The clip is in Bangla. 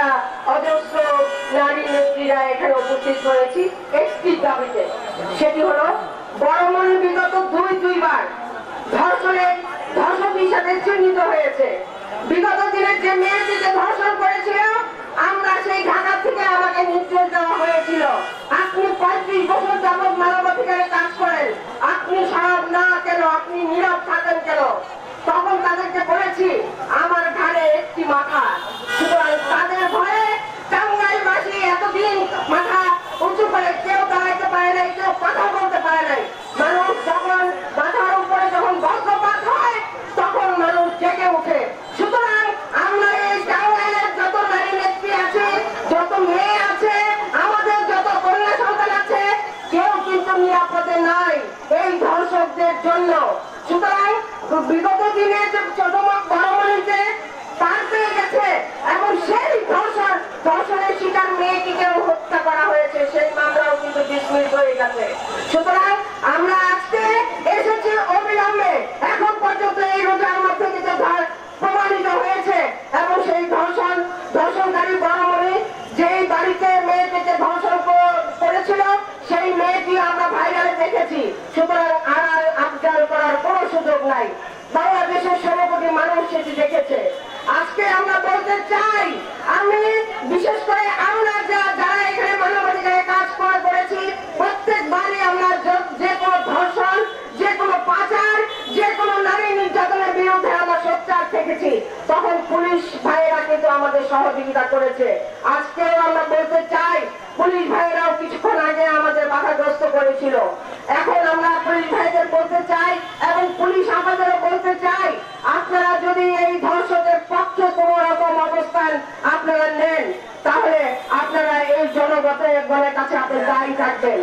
আমরা অজস্র নারী নেত্রীরা এখানে উপস্থিত হয়েছি একটি দাবিতে, সেটি হলো বড়মনি বিগত দুইবার ধর্ষক হিসাবে চিহ্নিত হয়েছে। বিগত দিনে যে মেয়েটিকে ধর্ষণ করেছিল, আমরা সেই ঢাকা থেকে আমাকে নির্দেশ দেওয়া হয়েছিল, আপনি 35 বছর যাবৎ মানবাধিকারে কাজ করেন, আপনি সরব না কেন, আপনি নীরব থাকেন কেন? তখন তাদেরকে বলেছি আমার ঘাড়ে একটি মাথা, সুতরাং তাদের ভয়ে টাঙ্গাইলবাসী এতদিন মাথা উঁচু করে কেউ দাঁড়াইতে পারে নাই, কেউ কথা বলতে পারে নাই। মানুষ যখন মাথার উপরে যখন বজ্রপাত হয় তখন মানুষ জেগে উঠে। সুতরাং আমরা এই টাঙ্গাইলের যত নারী নেত্রী আছে, যত মেয়ে আছে, আমাদের যত কন্যা সন্তান আছে, কেউ কিন্তু নিরাপদে নাই এই ধর্ষকদের জন্য। সুতরাং বিগত দিনে যে বড়মনিতে পার পেয়ে গেছে এবং সেই ধর্ষণের শিকার মেয়েটিকে হত্যা করা হয়েছে, সেই মামলাও কিন্তু ডিসমিস হয়ে গেছে। সুতরাং আমরা আজকে এসেছি অবিলম্বে, এখন পর্যন্ত এই রোজার মধ্যে কিন্তু প্রমাণিত হয়েছে এবং সেই ধর্ষণকারী বড়মনি যেই বাড়িতে মেয়েটিকে ধর্ষণ করেছিল সেই মেয়েটি আমরা ভাইরালে দেখেছি। সুতরাং আড়াল আবদাল করার কোনো সুযোগ নাই, বাংলাদেশের 16 কোটি মানুষ সেটি দেখেছে। আজকে আমরা বলতে চাই, আমি বিশেষ করে আমরা যারা এখানে মানবাধিকারে কাজ করেছি, প্রত্যেকবারই আমরা যে কোনো ধর্ষণ, যে কোনো পাচার, যে কোনো নারী নির্যাতনের বিরুদ্ধে আমরা সোচ্চার থেকেছি, তখন পুলিশ ভাইয়েরা কিন্তু আমাদের সহযোগিতা করেছে। আজকেও আমরা বলতে চাই, পুলিশ ভাইয়েরাও কিছুক্ষণ আগে আমাদের বাধাগ্রস্ত করেছিল। এখন আমরা পুলিশ ভাইদের বলতে চাই এবং পুলিশ আমাদেরও বলতে চাই, আপনারা যদি এই ধর্ষকের পক্ষে কোন রকম অবস্থান আপনারা নেন, তাহলে আপনারা এই জনগণের কাছে আপনার দায়ী থাকবেন।